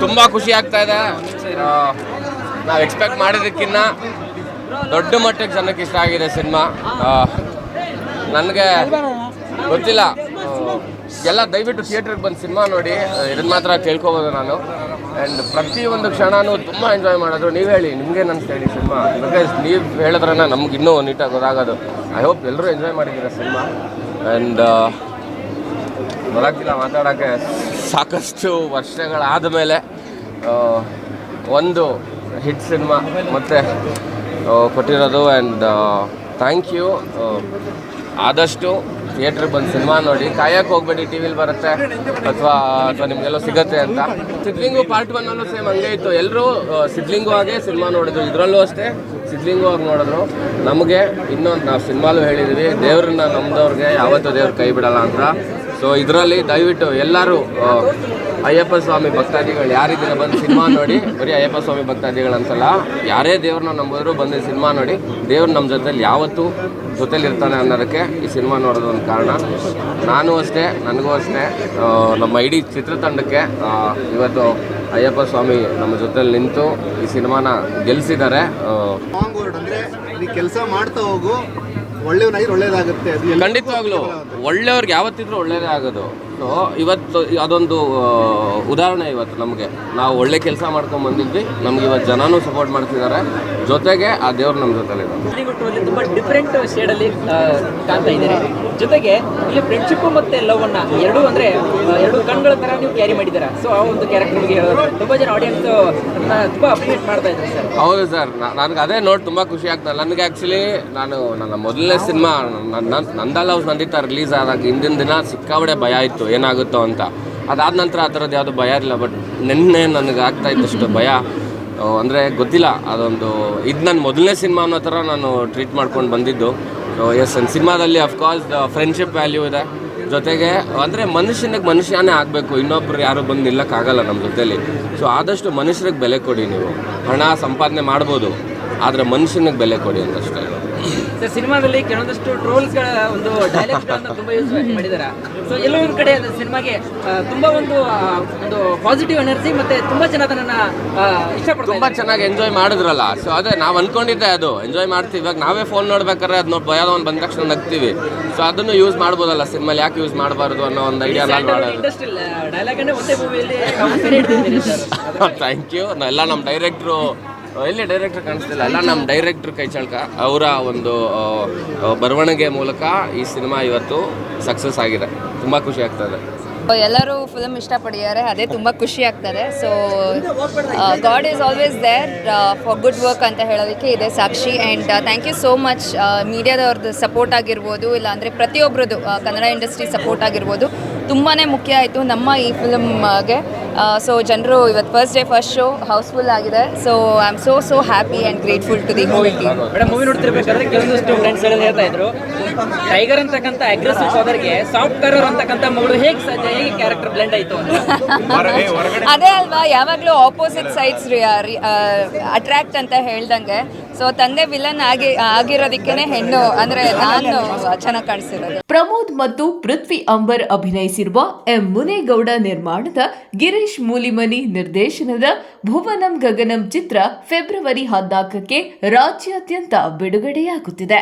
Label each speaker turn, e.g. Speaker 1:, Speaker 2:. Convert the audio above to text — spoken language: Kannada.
Speaker 1: ತುಂಬ ಖುಷಿ ಆಗ್ತಾ ಇದೆ. ನಾವು ಎಕ್ಸ್ಪೆಕ್ಟ್ ಮಾಡೋದಕ್ಕಿಂತ ದೊಡ್ಡ ಮಟ್ಟಕ್ಕೆ ಜನಕ್ಕೆ ಇಷ್ಟ ಆಗಿದೆ ಸಿನಿಮಾ. ನನಗೆ ಗೊತ್ತಿಲ್ಲ, ಎಲ್ಲ ದಯವಿಟ್ಟು ಥಿಯೇಟ್ರಿಗೆ ಬಂದು ಸಿನಿಮಾ ನೋಡಿ, ಇದನ್ನು ಮಾತ್ರ ಕೇಳ್ಕೊಬೋದು ನಾನು. ಆ್ಯಂಡ್ ಪ್ರತಿಯೊಂದು ಕ್ಷಣನೂ ತುಂಬ ಎಂಜಾಯ್ ಮಾಡೋದು. ನೀವು ಹೇಳಿ, ನಿಮ್ಗೇನು ಅನಿಸ್ತಾ ಹೇಳಿ ಸಿನಿಮಾ? ಬಿಕಾಸ್ ನೀವು ಹೇಳಿದ್ರೆ ನಮ್ಗೆ ಇನ್ನೂ ನೀಟಾಗಿ ಗೊತ್ತಾಗೋದು. ಐ ಹೋಪ್ ಎಲ್ಲರೂ ಎಂಜಾಯ್ ಮಾಡಿದ್ದೀರ ಸಿನಿಮಾ. ಆ್ಯಂಡ್ ಬರೋಕ್ಕಿಲ್ಲ, ಮಾತಾಡೋಕ್ಕೆ ಸಾಕಷ್ಟು ವರ್ಷಗಳಾದ ಮೇಲೆ ಒಂದು ಹಿಟ್ ಸಿನಿಮಾ ಮತ್ತು ಕೊಟ್ಟಿರೋದು. And thank you. ಆದಷ್ಟು ಥಿಯೇಟ್ರಿಗೆ ಬಂದು ಸಿನಿಮಾ ನೋಡಿ, ಕಾಯಕ್ಕೆ ಹೋಗ್ಬೇಡಿ, ಟಿ ವಿಲಿ ಬರುತ್ತೆ ಅಥವಾ ನಿಮಗೆಲ್ಲೋ ಸಿಗುತ್ತೆ ಅಂತ. ಸಿದ್ಲಿಂಗು ಪಾರ್ಟ್ 1 ಸೇಮ್ ಹಂಗೆ ಇತ್ತು. ಎಲ್ಲರೂ ಸಿದ್ಲಿಂಗು ಹಾಗೆ ಸಿನಿಮಾ ನೋಡಿದ್ರು, ಇದರಲ್ಲೂ ಅಷ್ಟೇ ಸಿದ್ಲಿಂಗು ಆಗಿ ನೋಡಿದ್ರು. ನಮಗೆ ಇನ್ನೊಂದು ನಾವು ಸಿನಿಮಾಲು ಹೇಳಿದ್ವಿ, ದೇವ್ರನ್ನ ನಮ್ದವ್ರಿಗೆ ಯಾವತ್ತೂ ದೇವ್ರು ಕೈ ಬಿಡಲ್ಲ ಅಂತ. ಸೊ ಇದರಲ್ಲಿ ದಯವಿಟ್ಟು ಎಲ್ಲರೂ ಅಯ್ಯಪ್ಪ ಸ್ವಾಮಿ ಭಕ್ತಾದಿಗಳು ಯಾರಿದ್ದೀರ ಬಂದು ಸಿನಿಮಾ ನೋಡಿ. ಬರೀ ಅಯ್ಯಪ್ಪ ಸ್ವಾಮಿ ಭಕ್ತಾದಿಗಳು ಅಂತಲ್ಲ, ಯಾರೇ ದೇವ್ರನ್ನ ನಂಬಿದ್ರು ಬಂದು ಸಿನಿಮಾ ನೋಡಿ. ದೇವ್ರು ನಮ್ಮ ಜೊತೆಲಿ ಯಾವತ್ತೂ ಜೊತೆಲಿರ್ತಾನೆ ಅನ್ನೋದಕ್ಕೆ ಈ ಸಿನಿಮಾ ನೋಡೋದು ಒಂದು ಕಾರಣ. ನಾನು ಅಷ್ಟೇ, ನನಗೂ ಅಷ್ಟೇ, ನಮ್ಮ ಇಡೀ ಚಿತ್ರತಂಡಕ್ಕೆ ಇವತ್ತು ಅಯ್ಯಪ್ಪ ಸ್ವಾಮಿ ನಮ್ಮ ಜೊತೆಲಿ ನಿಂತು ಈ ಸಿನಿಮಾನ ಗೆಲ್ಲಿಸಿದ್ದಾರೆ.
Speaker 2: ಕೆಲಸ ಮಾಡ್ತಾ ಹೋಗು, ಒಳ್ಳೇದಾಗುತ್ತೆ.
Speaker 1: ಖಂಡಿತವಾಗ್ಲೂ ಒಳ್ಳೆಯವ್ರಿಗೆ ಯಾವತ್ತಿದ್ರೂ ಒಳ್ಳೇದೇ ಆಗೋದು. ಸೊ ಇವತ್ತು ಅದೊಂದು ಉದಾಹರಣೆ. ಇವತ್ತು ನಮಗೆ ನಾವು ಒಳ್ಳೆ ಕೆಲಸ ಮಾಡ್ಕೊಂಡು ಬಂದಿದ್ವಿ, ನಮ್ಗೆ ಇವತ್ತು ಜನನೂ ಸಪೋರ್ಟ್ ಮಾಡ್ತಿದ್ದಾರೆ, ಜೊತೆಗೆ ಆ ದೇವ್ರು ನಮ್ಮ ಜೊತೆಲಿದ್ದಾರೆ.
Speaker 3: ತುಂಬ ಡಿಫ್ರೆಂಟ್ ಶೇಡಲ್ಲಿ ಕಾಣ್ತಾ ಇದ್ದಾರೆ. ಜೊತೆಗೆ ಇಲ್ಲಿ ಫ್ರೆಂಡ್ಶಿಪ್ ಮತ್ತು ಲವ್ ಅನ್ನ ಎರಡು ಕಣ್ಗಳ ಥರ ನೀವು ಕ್ಯಾರಿ ಮಾಡಿದ್ದೀರಾ. ಸೊ ಆ ಒಂದು ಕ್ಯಾರೆಕ್ಟರ್ಗೆ ತುಂಬ ಜನ ಆಡಿಯನ್ಸ್ ತುಂಬ ಅಪ್ರಿಷಿಯೇಟ್ ಮಾಡ್ತಾ ಇದ್ದಾರೆ ಸರ್.
Speaker 1: ಹೌದು ಸರ್, ನನಗೆ ಅದೇ ನೋಡಿ ತುಂಬ ಖುಷಿ ಆಗ್ತದೆ. ನನಗೆ ಆ್ಯಕ್ಚುಲಿ ನನ್ನ ಮೊದಲನೇ ಸಿನಿಮಾ ನಂದಾ ಲವ್ಸ್ ನಂದಿತಾ ರಿಲೀಸ್ ಆದಾಗ ಹಿಂದಿನ ದಿನ ಸಿಕ್ಕಾಬಡೆ ಭಯ ಇತ್ತು, ಏನಾಗುತ್ತೋ ಅಂತ. ಅದಾದ ನಂತರ ಆ ಥರದ್ದು ಯಾವುದು ಭಯ ಇರಲಿಲ್ಲ. ಬಟ್ ನಿನ್ನೆ ನನಗೆ ಆಗ್ತಾ ಇದ್ದಷ್ಟು ಭಯ, ಅಂದರೆ ಗೊತ್ತಿಲ್ಲ, ಅದೊಂದು ಇದು ನನ್ನ ಮೊದಲನೇ ಸಿನಿಮಾ ಅನ್ನೋ ಥರ ನಾನು ಟ್ರೀಟ್ ಮಾಡ್ಕೊಂಡು ಬಂದಿದ್ದು. ಸೊ ಎಸ್, ನನ್ನ ಸಿನಿಮಾದಲ್ಲಿ ಅಫ್ಕೋರ್ಸ್ ಫ್ರೆಂಡ್ಶಿಪ್ ವ್ಯಾಲ್ಯೂ ಇದೆ. ಜೊತೆಗೆ ಅಂದರೆ ಮನುಷ್ಯನೇ ಆಗಬೇಕು, ಇನ್ನೊಬ್ರು ಯಾರು ಬಂದು ನಿಲ್ಲಕ್ಕಾಗಲ್ಲ ನಮ್ಮ ಜೊತೆಲಿ. ಸೊ ಆದಷ್ಟು ಮನುಷ್ಯರಿಗೆ ಬೆಲೆ ಕೊಡಿ. ನೀವು ಹಣ ಸಂಪಾದನೆ ಮಾಡ್ಬೋದು, ಆದರೆ ಮನುಷ್ಯನಿಗೆ ಬೆಲೆ ಕೊಡಿ ಅಂತಷ್ಟೇ.
Speaker 3: ಸರ್, ಸಿನಿಮಾದಲ್ಲಿ ಕೆಲವೊಂದಷ್ಟು ಟ್ರೋಲ್ಸ್ಗಳ ಒಂದು ಡೈಲಾಗ್ಸ್ಗಳನ್ನು ತುಂಬ ಯೂಸ್ ಮಾಡಿದ್ದಾರೆ. ಸೊ ಎಲ್ಲೋ ಒಂದು ಕಡೆ ಅದು ಸಿನಿಮಾಗೆ ತುಂಬ ಒಂದು ಪಾಸಿಟಿವ್ ಎನರ್ಜಿ ಮತ್ತು ತುಂಬ ಜನ ಅದನ್ನು ಇಷ್ಟಪಡ್ತಾರೆ,
Speaker 1: ತುಂಬ ಚೆನ್ನಾಗಿ ಎಂಜಾಯ್ ಮಾಡಿದ್ರಲ್ಲ. ಸೊ ಅದೇ ನಾವು ಅಂದ್ಕೊಂಡಿದ್ದೆ, ಅದು ಎಂಜಾಯ್ ಮಾಡ್ತೀವಿ. ಇವಾಗ ನಾವೇ ಫೋನ್ ನೋಡ್ಬೇಕಾದ್ರೆ ಅದು ನೋಡಿ ಯಾವುದೋ ಒಂದು ಬಂದ ತಕ್ಷಣ ನಗ್ತೀವಿ. ಸೊ ಅದನ್ನು ಯೂಸ್ ಮಾಡ್ಬೋದಲ್ಲ ಸಿನಿಮಾಲಿ, ಯಾಕೆ ಯೂಸ್ ಮಾಡಬಾರ್ದು ಅನ್ನೋ ಒಂದು ಐಡಿಯಾ ಥ್ಯಾಂಕ್ ಯು. ಎಲ್ಲ ನಮ್ಮ ಡೈರೆಕ್ಟ್ರು, ಎಲ್ಲಿ ಡೈರೆಕ್ಟ್ರ್ ಕಾಣಿಸ್ತಿಲ್ಲ, ಎಲ್ಲ ನಮ್ಮ ಡೈರೆಕ್ಟ್ರ್ ಕೈ ಚಳಕ, ಅವರ ಒಂದು ಬರವಣಿಗೆ ಮೂಲಕ ಈ ಸಿನಿಮಾ ಇವತ್ತು ಸಕ್ಸಸ್ ಆಗಿದೆ. ತುಂಬ ಖುಷಿ ಆಗ್ತದೆ.
Speaker 4: ಎಲ್ಲರೂ ಫಿಲಮ್ ಇಷ್ಟಪಟ್ಟಿದ್ದಾರೆ, ಅದೇ ತುಂಬ ಖುಷಿ ಆಗ್ತದೆ. So God is always there for good work ಅಂತ ಹೇಳೋದಕ್ಕೆ ಇದೆ ಸಾಕ್ಷಿ. And thank you so much ಮೀಡಿಯಾದವ್ರದ್ದು ಸಪೋರ್ಟ್ ಆಗಿರ್ಬೋದು, ಇಲ್ಲಾಂದರೆ ಪ್ರತಿಯೊಬ್ಬರದ್ದು ಕನ್ನಡ ಇಂಡಸ್ಟ್ರಿ ಸಪೋರ್ಟ್ ಆಗಿರ್ಬೋದು, ತುಂಬಾ ಮುಖ್ಯ ಆಯಿತು ನಮ್ಮ ಈ ಫಿಲಮ್ಗೆ. ಸೊ ಜನರು ಇವತ್ತು ಫಸ್ಟ್ ಶೋ ಹೌಸ್ಫುಲ್ ಆಗಿದೆ. So I am so happy and grateful to the movie team.
Speaker 3: Madam, movie ನೋಡ್ತಿರ್ಬೇಕಾದ್ರೆ ಕೆಲವೊಂದಿಷ್ಟು ಫ್ರೆಂಡ್ಸ್ ಎಲ್ಲ ಹೇಳ್ತಾ ಇದ್ರು, ಟೈಗರ್ ಅಂತಕ್ಕಂಥ ಅಗ್ರೆಸಿವ್ ಫಾದರ್ಗೆ ಸಾಫ್ಟ್ ಕರರ್ ಅಂತಕ್ಕಂಥ ಮಗಳು ಹೇಗೆ ಕ್ಯಾರೆಕ್ಟರ್ ಬ್ಲೆಂಡ್ ಆಯಿತು ಅಂತ.
Speaker 4: ಅದೇ ಅಲ್ವಾ, ಯಾವಾಗಲೂ ಆಪೋಸಿಟ್ ಸೈಡ್ಸ್ ಅಟ್ರಾಕ್ಟ್ ಅಂತ ಹೇಳ್ದಂಗೆ. ಸೊ ತಂದೆ ವಿಲನ್ ಆಗಿರೋದಕ್ಕೇನೆ ಹೆಣ್ಣು ಅಂದರೆ ನಾನು ಚೆನ್ನಾಗಿ ಕಾಣಿಸಿರೋದು.
Speaker 5: ಪ್ರಮೋದ್ ಮತ್ತು ಪೃಥ್ವಿ ಅಂಬರ್ ಅಭಿನಯಿಸಿರುವ ಎಂ ಮುನೇಗೌಡ ನಿರ್ಮಾಣದ ಗಿರೀಶ್ ಮೂಲಿಮನಿ ನಿರ್ದೇಶನದ ಭುವನಂ ಗಗನಂ ಚಿತ್ರ ಫೆಬ್ರವರಿ 14ಕ್ಕೆ ರಾಜ್ಯಾದ್ಯಂತ ಬಿಡುಗಡೆಯಾಗುತ್ತಿದೆ.